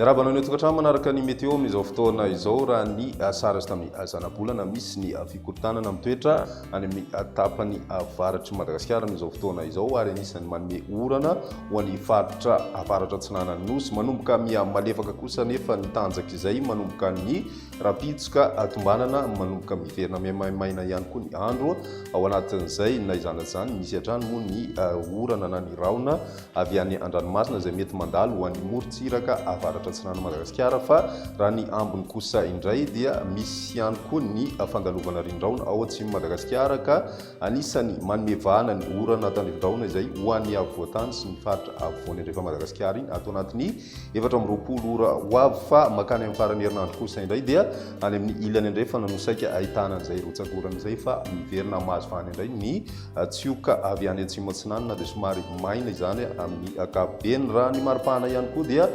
Miarabana ny tokantrano manaraka ny météo amin'izao fotoana izao raha ny sarazy tamin'ny zana-bolana misy ny fikorotanana mitoetra any amin'ny tapany avaratry Madagasikara amin'izao fotoana izao ary anisan'ny manome orana ho an'ny faritra avaratra atsinanan'ny nosy manomboka malefaka kosa nefa ny tanjaka izay manomboka ny rapitsoka atombanana manomboka miverina maimaina ihany koa ny andro ao anatin'izay na izana zany misy hatrany moa ny orana na ny raona avy any an-dranomasina izay mety mandalo ho an'ny morontsiraka avaratra atsinanana Madagasikara fa raha ny ambony kosa indray dia misy ihany koa ny fandalovana rindraona ao atsimo Madagasikara ka anisany manome vahana ny orana tandrindraona izay ho an'ny avoatany sy ny faritra avovoany andrefa Madagasikara iny atao anatin'ny 420 ora ho avy fa makany amin'ny farany herinandro kosa indray dia any amin'ny ilany andrefa nanosaika ahitana an'izay rotsak'orana izay fa miverina mahazo vahany indray ny tsioka avy any atsimo atsinanana dia somary maina izany amin'ny ankapobeny raha ny maripana ihany koa dia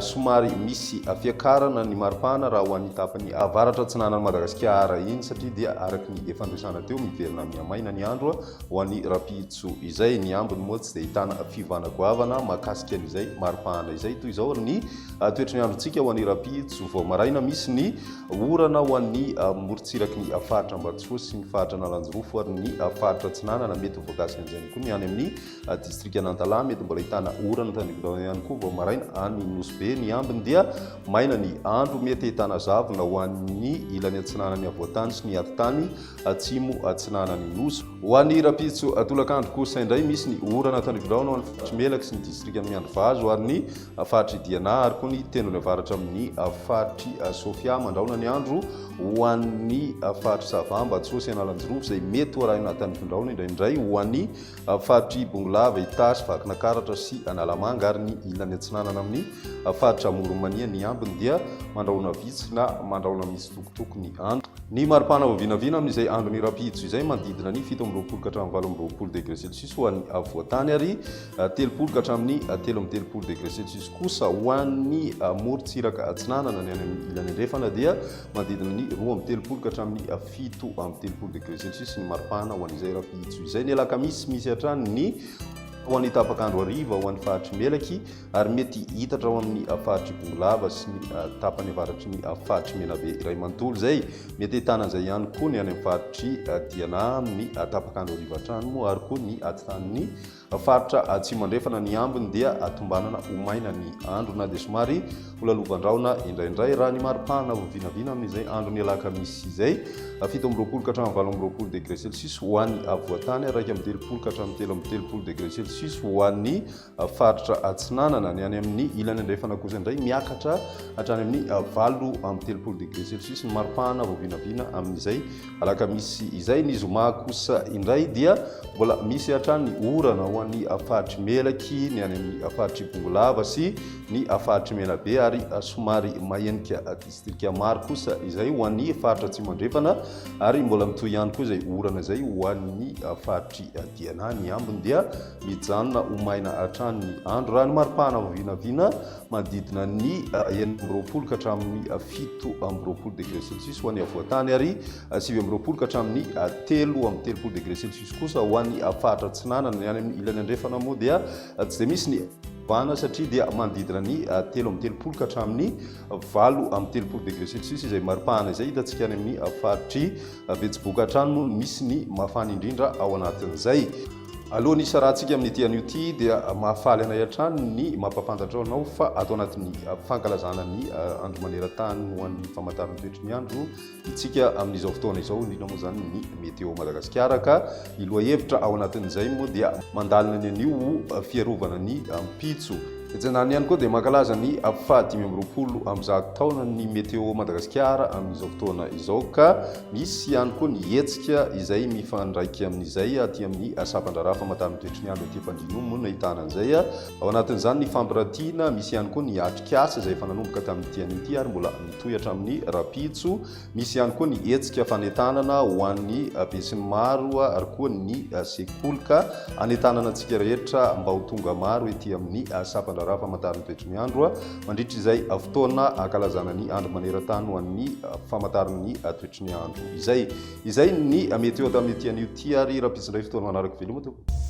somary misy fiakarana ny maripana raha ho an'ny tapany avaratra atsinanana Madagasikara iny satria dia araky ny efa andresana teo miverina miamaina ny andro ho an'ny rapitso izay ny ambiny moa tsy dia ahitana fivanagoavana mahakasika an'izay maripana izay toy izao ny toetry ny androntsika ho an'ny rapitso vao maraina misy ny orana ho an'ny morontsiraky ny faritra Ambatsoa sy ny faritra Nalanjorofo ary ny faritra atsinanana mety ho voakasika an'izay koa ny any amin'ny distrika Nantala mety mbola ahitana orana tandrikidao ihany koa vao maraina any Nosbe ny ambiny dia maina ny andro mety ahitana zavona ho an'ny ilany atsinanany avoatany sy ny atitany atsimo atsinanany nosy ho an'ny rapitso atolakandro kosa indray misy ny orana tandrikidao ho an'ny faritra Melaky sy ny distrika Miandrovazo ary ny faritra Diana ary koa ny tendrony avaratra amin'ny faritry Sofia mandraona ny andro ho an'ny faritra Sava Ambatsoa sy Analanjorofo izay mety ho arahina tandrikindraona indraindray ho an'ny faritry Bongolava Itasy Vakinakaratra sy Analamanga ary ny ilany atsinanana amin'ny faritra Moromania ny ambiny dia mandraona vitsy na mandraona misy tokotoko ny andro ny maripana voavinavina amin'izay andro ny rapitso izay manodidina ny 7 ka hatramin'ny 8 degré celsius ho an'ny avoatany ary 3 ka hatramin'ny 13 degré celsius kosa ho an'ny morontsiraka atsinanana ny any amin'ny ilany andrefana dia manodidina ny 12 ka hatramin'ny 7 degré celsius ny maripana ho an'izay rapitso izay ny alakamisy misy hatrany ny ho an'ny tapakandro ariva ho an'ny faritry Melaky ary mety hitatra ao amin'ny faritry Bongolava sy ny tapany avaratry ny faritry Menabe iray manontolo izay mety ahitana an'izay ihany koa ny any amin'ny faritry Diana amin'ny tapakandro ariva hatrany moa ary koa ny atitan'ny faritra atsimo andrefana ny ambiny dia atombanana ho maina ny andro na dia somary ho lalovandraona indraindray raha ny maripana voavinavina amin'izay andro ny alakamisy izay 17 ka hatramin'ny 18 degré celsius ho an'ny avoatany araiky amin'ny 3 ka hatramin'ny 13 degré celsius ho an'ny faritra atsinanana ny any amin'ny ilany andrefana kosa indray miakatra hatrany amin'ny 13 degré celsius ny maripana voavinavina amin'izay alakamisy izay ny zoma kosa indray dia mbola misy hatrany ny orana ho an'ny faritry Melaky ny any amin'ny faritry Bongolava sy ny faritry Menabe ary somary mahenika distrika maro kosa izay ho an'ny faritra atsimo andrefana ary mbola mitohy ihany koa izay orana izay ho an'ny faritry Diana ny ambiny dia mijanona ho maina hatrany ny andro raha ny maripana voavinavina manodidina ny 20 ka hatramin'ny 17 degré celsius ho an'ny avoatany ary 20 ka hatramin'ny 13 degré celsius kosa ho an'ny faritra atsinanana ny any amin'ny ilany andrefana moa dia tsy dia misy ny vana satria dia manodidina ny 13 ka hatramin'ny 8 degré celsius izay maripana izay hitantsika any amin'ny faritry Betsiboka hatrany moa misy ny mafana indrindra ao anatin'izay alohan'ny isarantsika amin'ny ity an'io ity dia mahafaly anay hatrany ny mampafantatra anao fa atao anatin'ny fankalazana ny andro maneran-tany ho an'ny famantarana toetry ny andro itsika amin'izao fotoana izao indrindra moa zany ny météo Madagasikara ka ny lohahevitra ao anatin'izay moa dia mandalina ny an'io fiarovana ny mpitso Janany ihany koa dia mankalaza ny 520 am'izao taona ny météo Madagasikara amin'izao fotoana izao ka misy ihany koa ny hetsika izay mifandraiky amin'izay aty amin'ny sapan-draharaha famantarana toetry ny andro aty Fandrino moa nahitana an'izay ao anatin'izany ny fampirantiana misy ihany koa ny atrikasa izay efa nanomboka tamin'ity an'ity ary mbola mitohy hatramin'ny rapitso misy ihany koa ny hetsika fanentanana ho an'ny besin'ny maro ary koa ny sekoly ka anentanana antsika rehetra mba ho tonga maro ety amin'ny sapan raha famantarana toetry ny andro mandritra izay fotoana ankalazana ny andro maneran-tany ho an'ny famantarana ny toetry ny andro izay ny météo tamin'ity an'io ty ary rapitsindray fotoana manaraka veloma tompoko